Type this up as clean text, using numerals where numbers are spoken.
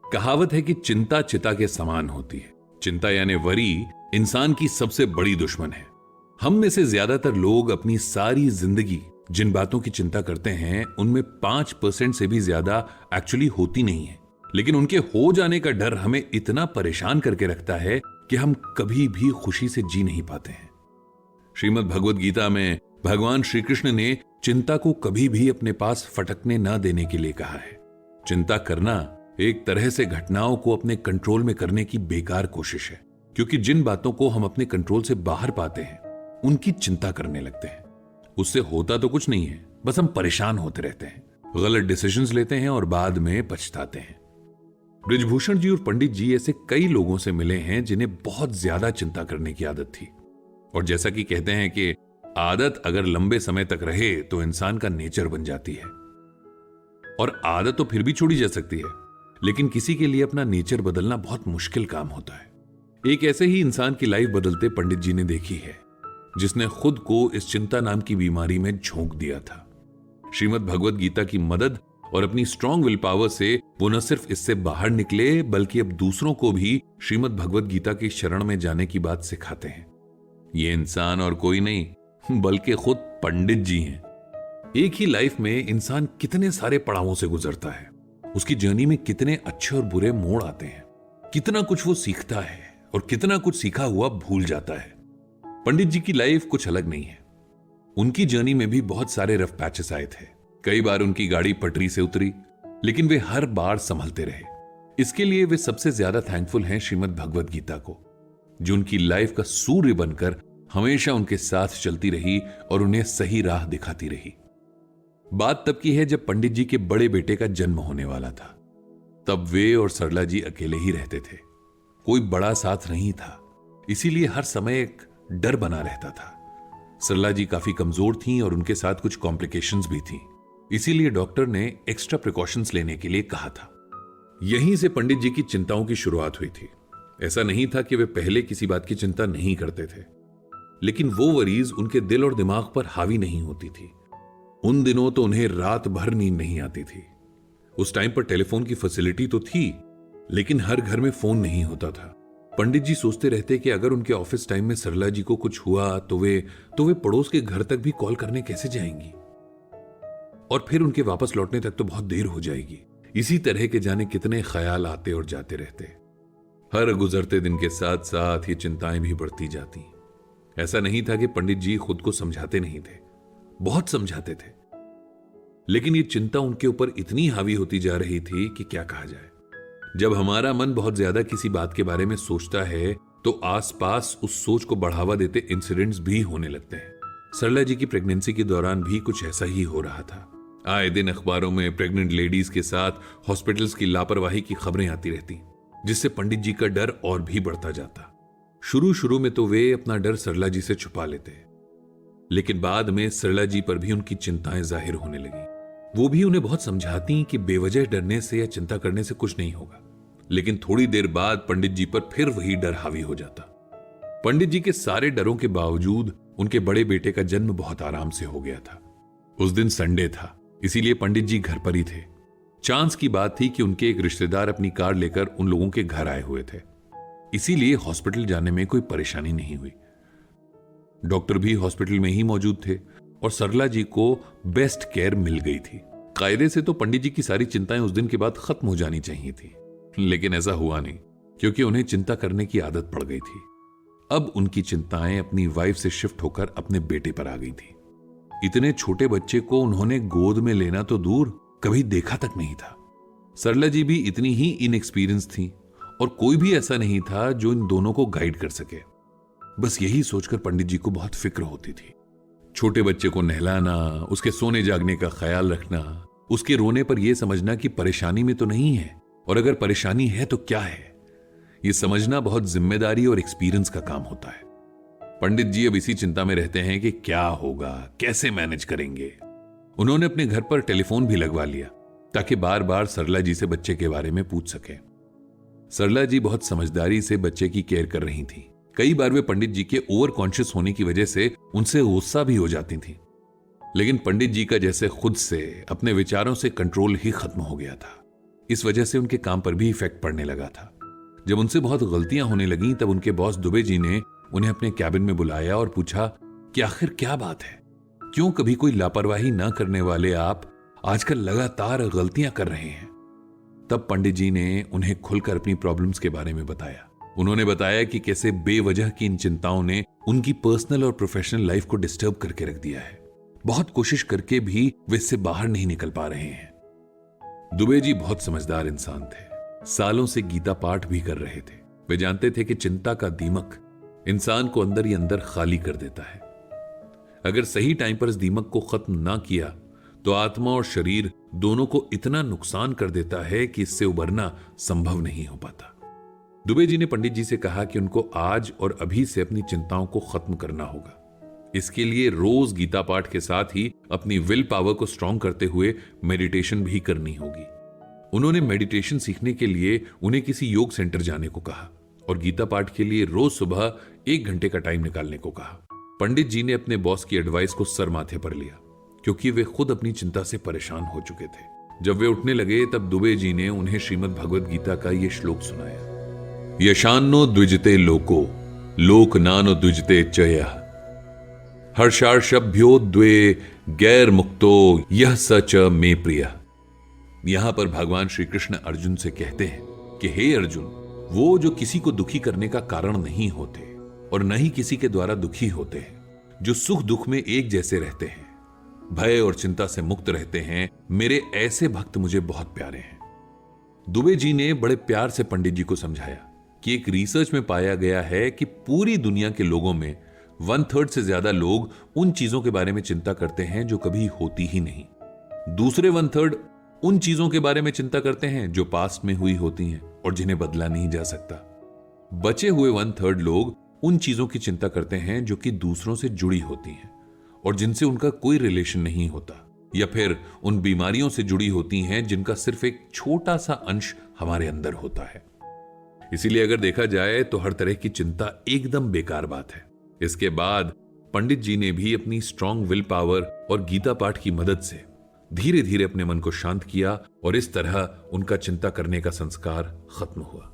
कहावत है कि चिंता चिता के समान होती है। चिंता यानी वरी इंसान की सबसे बड़ी दुश्मन है। हम में से ज्यादातर लोग अपनी सारी जिंदगी जिन बातों की चिंता करते हैं उनमें 5% से भी ज्यादा एक्चुअली होती नहीं है, लेकिन उनके हो जाने का डर हमें इतना परेशान करके रखता है कि हम कभी भी खुशी से जी नहीं पाते हैं। श्रीमद् भगवद गीता में भगवान श्री कृष्ण ने चिंता को कभी भी अपने पास फटकने ना देने के लिए कहा है। चिंता करना एक तरह से घटनाओं को अपने कंट्रोल में करने की बेकार कोशिश है, क्योंकि जिन बातों को हम अपने कंट्रोल से बाहर पाते हैं उनकी चिंता करने लगते हैं। उससे होता तो कुछ नहीं है, बस हम परेशान होते रहते हैं, गलत डिसीजंस लेते हैं और बाद में पछताते हैं। बृजभूषण जी और पंडित जी ऐसे कई लोगों से मिले हैं जिन्हें बहुत ज्यादा चिंता करने की आदत थी, और जैसा कि कहते हैं कि आदत अगर लंबे समय तक रहे तो इंसान का नेचर बन जाती है। और आदत तो फिर भी छोड़ी जा सकती है, लेकिन किसी के लिए अपना नेचर बदलना बहुत मुश्किल काम होता है। एक ऐसे ही इंसान की लाइफ बदलते पंडित जी ने देखी है, जिसने खुद को इस चिंता नाम की बीमारी में झोंक दिया था। श्रीमद् भगवद गीता की मदद और अपनी स्ट्रॉन्ग विल पावर से वो न सिर्फ इससे बाहर निकले, बल्कि अब दूसरों को भी श्रीमद् भगवद गीता की शरण में जाने की बात सिखाते हैं। ये इंसान और कोई नहीं बल्कि खुद पंडित जी हैं। एक ही लाइफ में इंसान कितने सारे पड़ावों से गुजरता है, उसकी जर्नी में कितने अच्छे और बुरे मोड़ आते हैं, कितना कुछ वो सीखता है और कितना कुछ सीखा हुआ भूल जाता है। पंडित जी की लाइफ कुछ अलग नहीं है। उनकी जर्नी में भी बहुत सारे रफ पैचेस आए थे। कई बार उनकी गाड़ी पटरी से उतरी, लेकिन वे हर बार संभलते रहे। इसके लिए वे सबसे ज्यादा थैंकफुल हैं श्रीमद् भगवद गीता को, जो उनकी लाइफ का सूर्य बनकर हमेशा उनके साथ चलती रही और उन्हें सही राह दिखाती रही। बात तब की है जब पंडित जी के बड़े बेटे का जन्म होने वाला था। तब वे और सरला जी अकेले ही रहते थे, कोई बड़ा साथ नहीं था, इसीलिए हर समय एक डर बना रहता था। सरला जी काफी कमजोर थीं और उनके साथ कुछ कॉम्प्लिकेशंस भी थीं, इसीलिए डॉक्टर ने एक्स्ट्रा प्रिकॉशंस लेने के लिए कहा था। यहीं से पंडित जी की चिंताओं की शुरुआत हुई थी। ऐसा नहीं था कि वे पहले किसी बात की चिंता नहीं करते थे, लेकिन वो वरीज उनके दिल और दिमाग पर हावी नहीं होती थी। उन दिनों तो उन्हें रात भर नींद नहीं आती थी। उस टाइम पर टेलीफोन की फैसिलिटी तो थी, लेकिन हर घर में फोन नहीं होता था। पंडित जी सोचते रहते कि अगर उनके ऑफिस टाइम में सरला जी को कुछ हुआ तो वे पड़ोस के घर तक भी कॉल करने कैसे जाएंगी, और फिर उनके वापस लौटने तक तो बहुत देर हो जाएगी। इसी तरह के जाने कितने ख्याल आते और जाते रहते। हर गुजरते दिन के साथ साथ ये चिंताएं भी बढ़ती जाती। ऐसा नहीं था कि पंडित जी खुद को समझाते नहीं थे, बहुत समझाते थे, लेकिन ये चिंता उनके ऊपर इतनी हावी होती जा रही थी कि क्या कहा जाए। जब हमारा मन बहुत ज्यादा किसी बात के बारे में सोचता है तो आसपास उस सोच को बढ़ावा देते इंसिडेंट्स भी होने लगते हैं। सरला जी की प्रेगनेंसी के दौरान भी कुछ ऐसा ही हो रहा था। आए दिन अखबारों में प्रेग्नेंट लेडीज के साथ हॉस्पिटल्स की लापरवाही की खबरें आती रहती, जिससे पंडित जी का डर और भी बढ़ता जाता। शुरू में तो वे अपना डर सरला जी से छुपा लेते, लेकिन बाद में सरला जी पर भी उनकी चिंताएं जाहिर होने लगी। वो भी उन्हें बहुत समझाती कि बेवजह डरने से या चिंता करने से कुछ नहीं होगा, लेकिन थोड़ी देर बाद पंडित जी पर फिर वही डर हावी हो जाता। पंडित जी के सारे डरों के बावजूद उनके बड़े बेटे का जन्म बहुत आराम से हो गया था। उस दिन संडे था, इसीलिए पंडित जी घर पर ही थे। चांस की बात थी कि उनके एक रिश्तेदार अपनी कार लेकर उन लोगों के घर आए हुए थे, इसीलिए हॉस्पिटल जाने में कोई परेशानी नहीं हुई। डॉक्टर भी हॉस्पिटल में ही मौजूद थे और सरला जी को बेस्ट केयर मिल गई थी। कायदे से तो पंडित जी की सारी चिंताएं उस दिन के बाद खत्म हो जानी चाहिए थी, लेकिन ऐसा हुआ नहीं, क्योंकि उन्हें चिंता करने की आदत पड़ गई थी। अब उनकी चिंताएं अपनी वाइफ से शिफ्ट होकर अपने बेटे पर आ गई थी। इतने छोटे बच्चे को उन्होंने गोद में लेना तो दूर, कभी देखा तक नहीं था। सरला जी भी इतनी ही इनएक्सपीरियंस थी और कोई भी ऐसा नहीं था जो इन दोनों को गाइड कर सके। बस यही सोचकर पंडित जी को बहुत फिक्र होती थी। छोटे बच्चे को नहलाना, उसके सोने जागने का ख्याल रखना, उसके रोने पर यह समझना कि परेशानी में तो नहीं है, और अगर परेशानी है तो क्या है, यह समझना बहुत जिम्मेदारी और एक्सपीरियंस का काम होता है। पंडित जी अब इसी चिंता में रहते हैं कि क्या होगा, कैसे मैनेज करेंगे। उन्होंने अपने घर पर टेलीफोन भी लगवा लिया ताकि बार बार सरला जी से बच्चे के बारे में पूछ सके। सरला जी बहुत समझदारी से बच्चे की केयर कर रही थी। कई बार वे पंडित जी के ओवर कॉन्शियस होने की वजह से उनसे गुस्सा भी हो जाती थी, लेकिन पंडित जी का जैसे खुद से अपने विचारों से कंट्रोल ही खत्म हो गया था। इस वजह से उनके काम पर भी इफेक्ट पड़ने लगा था। जब उनसे बहुत गलतियां होने लगीं, तब उनके बॉस दुबे जी ने उन्हें अपने कैबिन में बुलाया और पूछा कि आखिर क्या बात है, क्यों कभी कोई लापरवाही ना करने वाले आप आजकल लगातार गलतियां कर रहे हैं। तब पंडित जी ने उन्हें खुलकर अपनी प्रॉब्लम्स के बारे में बताया। उन्होंने बताया कि कैसे बेवजह की इन चिंताओं ने उनकी पर्सनल और प्रोफेशनल लाइफ को डिस्टर्ब करके रख दिया है। बहुत कोशिश करके भी वे इससे बाहर नहीं निकल पा रहे हैं। दुबे जी बहुत समझदार इंसान थे, सालों से गीता पाठ भी कर रहे थे। वे जानते थे कि चिंता का दीमक इंसान को अंदर ही अंदर खाली कर देता है। अगर सही टाइम पर इस दीमक को खत्म ना किया तो आत्मा और शरीर दोनों को इतना नुकसान कर देता है कि इससे उबरना संभव नहीं हो पाता। दुबे जी ने पंडित जी से कहा कि उनको आज और अभी से अपनी चिंताओं को खत्म करना होगा। इसके लिए रोज गीता पाठ के साथ ही अपनी विल पावर को स्ट्रांग करते हुए मेडिटेशन भी करनी होगी। उन्होंने मेडिटेशन सीखने के लिए उन्हें किसी योग सेंटर जाने को कहा और गीता पाठ के लिए रोज सुबह 1 घंटे का टाइम निकालने को कहा। पंडित जी ने अपने बॉस की एडवाइस को सर माथे पर लिया, क्योंकि वे खुद अपनी चिंता से परेशान हो चुके थे। जब वे उठने लगे तब दुबे जी ने उन्हें श्रीमद् भगवद गीता का यह श्लोक सुनाया। यशान्नो द्विजते लोको लोक नानो द्विजते चयः हर्षार्षभ्यो द्वे गैर मुक्तो यह सच में प्रिय। यहां पर भगवान श्री कृष्ण अर्जुन से कहते हैं कि हे अर्जुन, वो जो किसी को दुखी करने का कारण नहीं होते और न ही किसी के द्वारा दुखी होते हैं, जो सुख दुख में एक जैसे रहते हैं, भय और चिंता से मुक्त रहते हैं, मेरे ऐसे भक्त मुझे बहुत प्यारे हैं। दुबे जी ने बड़े प्यार से पंडित जी को समझाया कि एक रिसर्च में पाया गया है कि पूरी दुनिया के लोगों में 1/3 से ज्यादा लोग उन चीजों के बारे में चिंता करते हैं जो कभी होती ही नहीं। दूसरे 1/3 उन चीजों के बारे में चिंता करते हैं जो पास्ट में हुई होती हैं और जिन्हें बदला नहीं जा सकता। बचे हुए 1/3 लोग उन चीजों की चिंता करते हैं जो कि दूसरों से जुड़ी होती हैं और जिनसे उनका कोई रिलेशन नहीं होता, या फिर उन बीमारियों से जुड़ी होती हैं जिनका सिर्फ एक छोटा सा अंश हमारे अंदर होता है। इसीलिए अगर देखा जाए तो हर तरह की चिंता एकदम बेकार बात है। इसके बाद पंडित जी ने भी अपनी स्ट्रांग विल पावर और गीता पाठ की मदद से धीरे धीरे अपने मन को शांत किया और इस तरह उनका चिंता करने का संस्कार खत्म हुआ।